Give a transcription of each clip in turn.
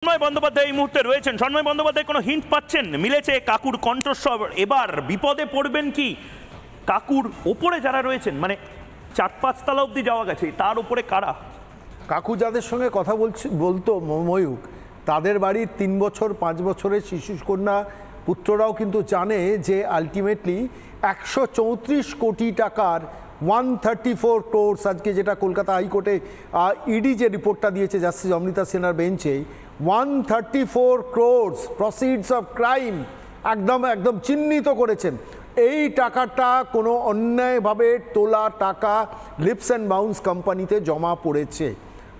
সন্ময় বন্দ্যোপাধ্যায় এই মুহূর্তে রয়েছেন। সন্ময় বন্দ্যোপাধ্যায় কোনো হিন্ট পাচ্ছেন? মিলেছে কাকুর কণ্ঠস্বর, এবার বিপদে পড়বেন কি? কাকুর ওপরে যারা রয়েছেন, মানে 4-5 তলা অব্দি যাওয়া গেছে, তার উপরে কারা? কাকু যাদের সঙ্গে কথা বলতো ময়ূক, তাদের বাড়ির 3 বছর 5 বছরের শিশু কন্যা পুত্ররাও কিন্তু জানে যে আলটিমেটলি 134 কোটি টাকার 134 crores আজকে যেটা কলকাতা হাইকোর্টে ইডি যে রিপোর্টটা দিয়েছে জাস্টিস অমৃতা সিনহার বেঞ্চে, 134 crores প্রসিডস অফ ক্রাইম একদম চিহ্নিত করেছেন। এই টাকাটা কোনো অন্যায়ভাবে তোলা টাকা লিপস অ্যান্ড বাউন্স কোম্পানিতে জমা পড়েছে।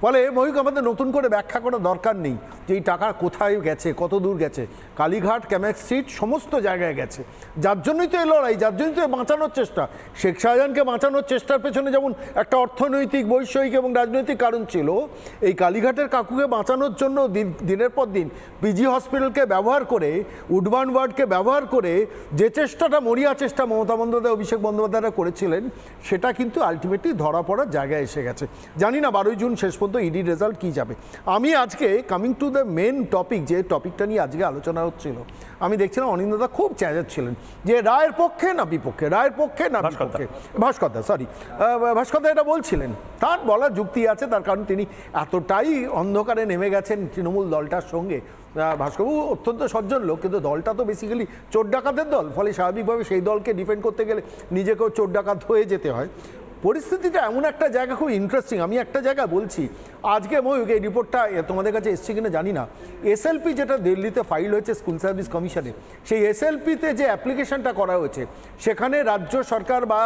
ফলে ময়ূক আমাদের নতুন করে ব্যাখ্যা করার দরকার নেই যে এই টাকা কোথায় গেছে, কত দূর গেছে। কালীঘাট, ক্যামেক স্ট্রিট সমস্ত জায়গায় গেছে। যার জন্যই তো এই লড়াই, যার জন্যই তো বাঁচানোর চেষ্টা। শেখ শাহজাহানকে বাঁচানোর চেষ্টার পেছনে যেমন একটা অর্থনৈতিক, বৈষয়িক এবং রাজনৈতিক কারণ ছিল, এই কালীঘাটের কাকুকে বাঁচানোর জন্য দিনের পর দিন পিজি হসপিটালকে ব্যবহার করে, উডবার্ন ওয়ার্ডকে ব্যবহার করে যে চেষ্টাটা, মরিয়া চেষ্টা মমতা বন্দ্যোপাধ্যায়, অভিষেক বন্দ্যোপাধ্যায়রা করেছিলেন, সেটা কিন্তু আলটিমেটলি ধরা পড়ার জায়গায় এসে গেছে। জানি না 12 জুন শেষ পর্যন্ত ইডি রেজাল্ট কী যাবে। আমি আজকে coming to the main topic, যে টপিকটা নিয়ে আজকে আলোচনা হচ্ছিল, আমি দেখছিলাম অনিন্দা খুব চেঁচাচ্ছিলেন যে রায়ের পক্ষে না বিপক্ষে, রায়ের পক্ষে না বিপক্ষে। ভাস্কর এটা বলছিলেন, তার বলার যুক্তি আছে, তার কারণ তিনি এতটাই অন্ধকারে নেমে গেছেন তৃণমূল দলটার সঙ্গে। ভাস্করবাবু অত্যন্ত সজ্জন লোক, কিন্তু দলটা তো বেসিক্যালি চোর ডাকাতের দল, ফলে স্বাভাবিকভাবে সেই দলকে ডিফেন্ড করতে গেলে নিজেকেও চোর ডাকাত হয়ে যেতে হয়। পরিস্থিতিটা এমন একটা জায়গা, খুব ইন্টারেস্টিং। আমি একটা জায়গা বলছি, আজকে ময়ূক এই রিপোর্টটা তোমাদের কাছে এসছে কিনা জানি না, এসএলপি যেটা দিল্লিতে ফাইল হয়েছে স্কুল সার্ভিস কমিশনে, সেই এসএলপিতে যে অ্যাপ্লিকেশনটা করা হয়েছে, সেখানে রাজ্য সরকার বা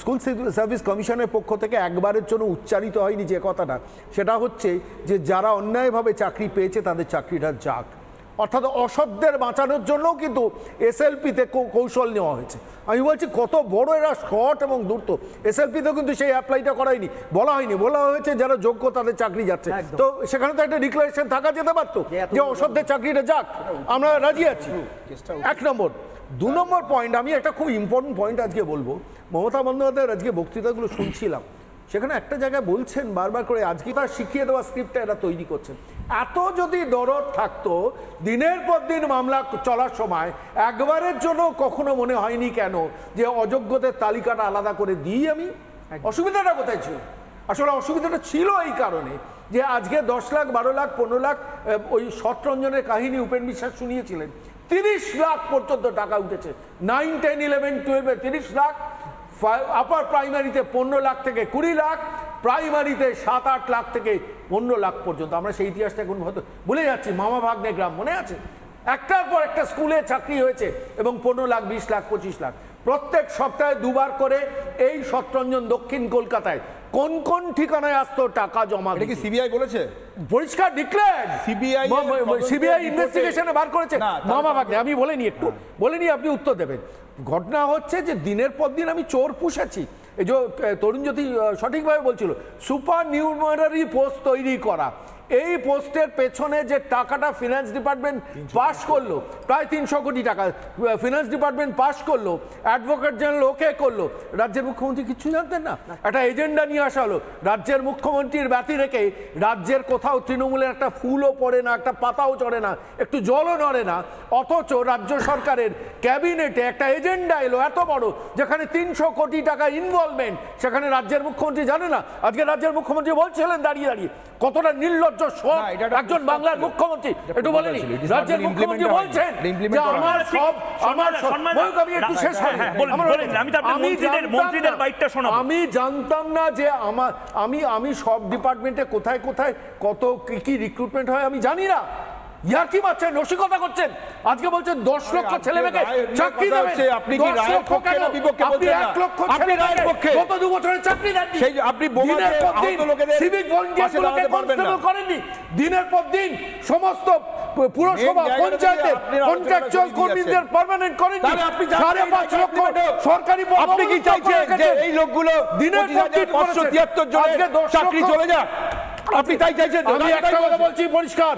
স্কুল সার্ভিস কমিশনের পক্ষ থেকে একবারের জন্য উচ্চারিত হয়নি যে কথাটা, সেটা হচ্ছে যে যারা অন্যায়ভাবে চাকরি পেয়েছে তাদের চাকরিটা যাক। অর্থাৎ অসৎদের বাঁচানোর জন্যও কিন্তু এসএলপিতে কৌশল নেওয়া হয়েছে। আমি বলছি কত বড় এরা শর্ট এবং দ্রুত। এসএলপিতেও কিন্তু সেই অ্যাপ্লাইটা করায়নি, বলা হয়নি, বলা হয়েছে যারা যোগ্য তাদের চাকরি যাচ্ছে। তো সেখানে তো একটা ডিক্লারেশন থাকা যেতে পারতো যে অসৎদের চাকরিটা যাক, আমরা রাজি আছি। 1 নম্বর। 2 নম্বর পয়েন্ট, আমি একটা খুব ইম্পর্টেন্ট পয়েন্ট আজকে বলবো। মমতা বন্দ্যোপাধ্যায়ের আজকে বক্তৃতাগুলো শুনছিলাম, সেখানে একটা জায়গায় বলছেন বারবার করে, আজকে তার শিখিয়ে দেওয়া স্ক্রিপ্টটা এরা তৈরি করছেন। এত যদি দরদ থাকতো, দিনের পর দিন মামলা চলার সময় একবারের জন্য কখনো মনে হয়নি কেন যে অযোগ্যদের তালিকাটা আলাদা করে দিই আমি? অসুবিধাটা কোথায় ছিল? আসলে অসুবিধাটা ছিল এই কারণে যে আজকে 10 লাখ, 12 লাখ, 15 লাখ ওই শতরঞ্জনের কাহিনী উপেন বিশ্বাস শুনিয়েছিলেন, 30 লাখ পর্যন্ত টাকা উঠেছে। 9, 10, 11, 12 30 লাখ, আপার প্রাইমারিতে 15 লাখ থেকে 20 লাখ, প্রাইমারিতে 7-8 লাখ থেকে 15 লাখ পর্যন্ত। আমরা সেই ইতিহাসটা এখন হয়তো ভুলে যাচ্ছি। মামা ভাগ্নে গ্রাম মনে আছে? একটার পর একটা স্কুলে চাকরি হয়েছে এবং 15 লাখ, 20 লাখ, 25 লাখ। প্রত্যেক সপ্তাহে 2 বার করে এই শতরঞ্জন দক্ষিণ কলকাতায় কোন কোন ঠিকানায় আসতো টাকা জমা। এটা কি সিবিআই বলেছে? পরিষ্কার ডিক্লেয়ার্ড। সিবিআই ইনভেস্টিগেশনে বার করেছে মামা ভাগ্নে। আমি বলিনি, একটু বলিনি, আপনি উত্তর দেবেন। ঘটনা হচ্ছে যে দিনের পর দিন আমি চোর পুষেছি। এই যে তরুণ জ্যোতি সঠিকভাবে বলছিল, সুপার নিউমারারি পোস্ট তৈরি করা, এই পোস্টের পেছনে যে টাকাটা ফিনান্স ডিপার্টমেন্ট পাস করলো, প্রায় 300 কোটি টাকা ফিনান্স ডিপার্টমেন্ট পাস করলো, অ্যাডভোকেট জেনারেল ওকে করলো, রাজ্যের মুখ্যমন্ত্রী কিছু জানতেন না। একটা এজেন্ডা নিয়ে আসা হলো, রাজ্যের মুখ্যমন্ত্রীর ব্যতি রেখে রাজ্যের কোথাও তৃণমূলের একটা ফুলও পড়ে না, একটা পাতাও চড়ে না, একটু জলও নড়ে না, অথচ রাজ্য সরকারের ক্যাবিনেটে একটা এজেন্ডা এলো এত বড়, যেখানে 300 কোটি টাকা ইনভলভমেন্ট, সেখানে রাজ্যের মুখ্যমন্ত্রী জানে না। আজকে রাজ্যের মুখ্যমন্ত্রী বলছিলেন দাঁড়িয়ে দাঁড়িয়ে, কতটা নির্লজ্জ একজন বাংলার মুখ্যমন্ত্রী, একটু বলেনি। রাজ্যের মুখ্যমন্ত্রী বলছেন যে আমার সব, আমি একটু শেষ করি, আমি জানতাম না যে আমি সব ডিপার্টমেন্টে কোথায় কোথায় কত কি রিক্রুটমেন্ট হয় আমি জানি না। ইয়ার্কি মারছেন, রসিকতা করছেন। আজকে বলছেন 10 লক্ষ ছেলে মেয়েকে চাকরি দেবেন। আপনি কি রায়ের পক্ষে না বিপক্ষে বলছেন? 1 লক্ষ ছেলে মেয়ের পক্ষে গত 2 বছরে চাকরি দেননি। সেই আপনি বোমাতে আহত লোকেদের সিভিক ভলান্টিয়ারগুলোকে কনস্টেবল করেননি। দিনের পর দিন সমস্ত পুরসভা পঞ্চায়েতের কন্ট্রাকচুয়াল কর্মীদের পার্মানেন্ট করেননি। তাহলে আপনি 5.5 লক্ষ সরকারি পদ, আপনি কি চাইছেন যে এই লোকগুলো দিনের পর দিন 573 জনের চাকরি চলে যাক? আপনি তাই চাইছেন? আমি একটা কথা বলছি পরিষ্কার,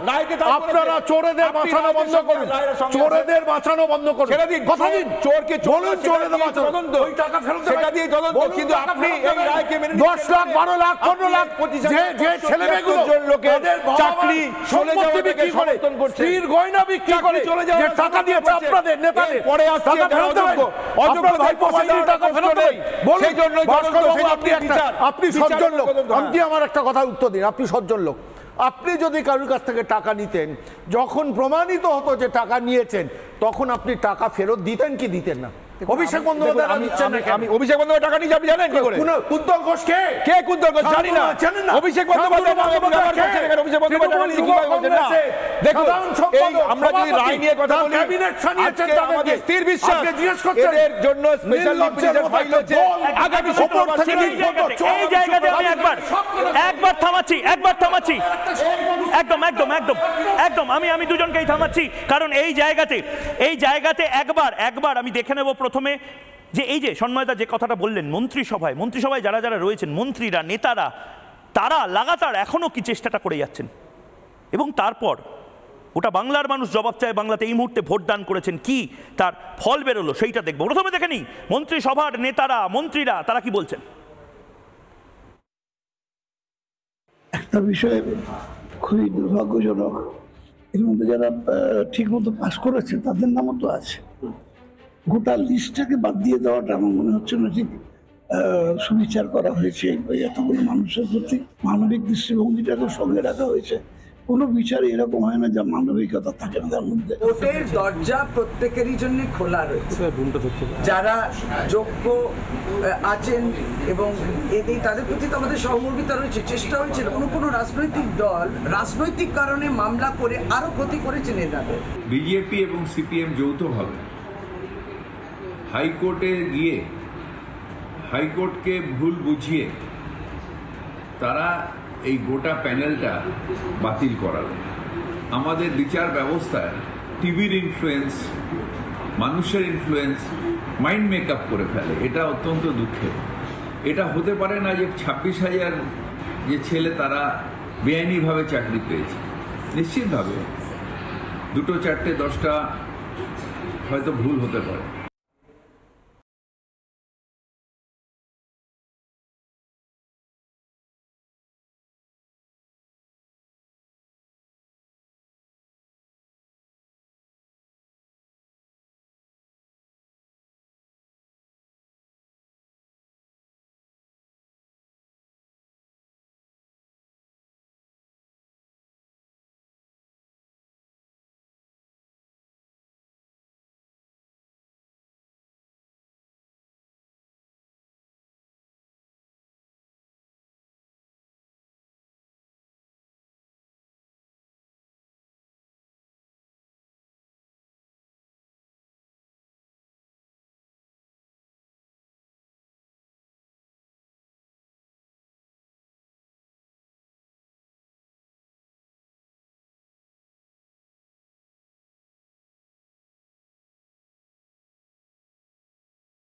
আপনারা চোরেদের বাঁচানো বন্ধ করুন, চোরেদের বাঁচানো বন্ধ করুন। কথা দিন, চোরকে বলুন চোরেদের বাঁচানো, ওই টাকা ফেরত দেবেন, সেটা দিয়ে তদন্ত। কিন্তু আপনি এই রায়কে মেনে 10 লাখ 12 লাখ 15 লাখ যে ছেলেমেয়েগুলো লোকের চাকরি চলে যাওয়া থেকে সমর্থন করছে, স্ত্রীর গয়না বিক্রি করে যে টাকা দিয়েছে আপনাদের নেতাদের, পরে আসছে টাকা ফেরত দেবেন, আপনার ভাইপো সেই টাকা ফেরত দেবেন। বলুন, সেই জন্যই আপনি সজ্জন লোক, আপনি আমার একটা কথা উত্তর দিন, আপনি সজ্জন লোক। আপনি যদি কারোর কাছ থেকে টাকা নিতেন, যখন প্রমাণিত হতো যে টাকা নিয়েছেন, তখন আপনি টাকা ফেরত দিতেন কি দিতেন না? অভিষেক বন্দ্যোপাধ্যায় আমি অভিষেক বন্দ্যোপাধ্যায় টাকা নিয়ে আপনি জানেন কি করে? কুন্তল ঘোষ কে কুন্তল ঘোষ জানি না, জানেন না? অভিষেক বন্দ্যোপাধ্যায় অভিষেক বন্দ্যোপাধ্যায় কিভাবে বলছেন না? দেখুন, আমরা যদি রায় নিয়ে কথা বলি, আজকে আমাদের স্থির বিশ্বাস এদের জন্য স্পেশাল লিমিটেড ফাইল হচ্ছে আগামী শুক্রবার থেকে। এই জায়গাতে আমি একবার থামাচ্ছি একদম আমি দুজনকেই থামাচ্ছি, কারণ এই জায়গাতে একবার আমি দেখে নেব প্রথমে যে এই যে সন্ময়দা যে কথাটা বললেন, মন্ত্রিসভায় যারা যারা রয়েছেন, মন্ত্রীরা, নেতারা, তারা লাগাতার এখনো কি চেষ্টাটা করে যাচ্ছেন, এবং তারপর ওটা বাংলার মানুষ জবাব চায়, বাংলাতে এই মুহূর্তে ভোট দান করেছেন, কি তার ফল বেরোলো সেইটা দেখবো। প্রথমে দেখে নিই মন্ত্রিসভার নেতারা, মন্ত্রীরা তারা কি বলছেন। একটা বিষয় খুবই দুর্ভাগ্যজনক, এর মধ্যে যারা ঠিক মতো পাস করেছে তাদের নামও তো আছে। গোটা লিস্টটাকে বাদ দিয়ে দেওয়াটা আমার মনে হচ্ছে না ঠিক সুবিচার করা হয়েছে। এতগুলো মানুষের প্রতি মানবিক দৃষ্টিভঙ্গিটাকে সঙ্গে রাখা হয়েছে। কোনো বিচারে এরকম হয় না যা মানবিকতা থাকে না তার মধ্যে। ভোটের দরজা প্রত্যেকেরই জন্য খোলা রয়েছে, যারা যোগ্য আছেন এবং তাদের প্রতি তো আমাদের সহমর্মিতা রয়েছে। চেষ্টা হয়েছিল কোনো রাজনৈতিক দল রাজনৈতিক কারণে মামলা করে আরো ক্ষতি করেছেন এনাদের। বিজেপি এবং সিপিএম যৌথভাবে হাইকোর্টে গিয়ে হাইকোর্টকে ভুল বুঝিয়ে তারা এই গোটা প্যানেলটা বাতিল করালো। আমাদের বিচার ব্যবস্থায় টিভির ইনফ্লুয়েন্স, মানুষের ইনফ্লুয়েন্স মাইন্ড মেকআপ করে ফেলে। এটা অত্যন্ত দুঃখের। এটা হতে পারে না যে 26,000 যে ছেলে তারা বেআইনিভাবে চাকরি পেয়েছে। নিশ্চিতভাবে 2, 4, 10টা হয়তো ভুল হতে পারে।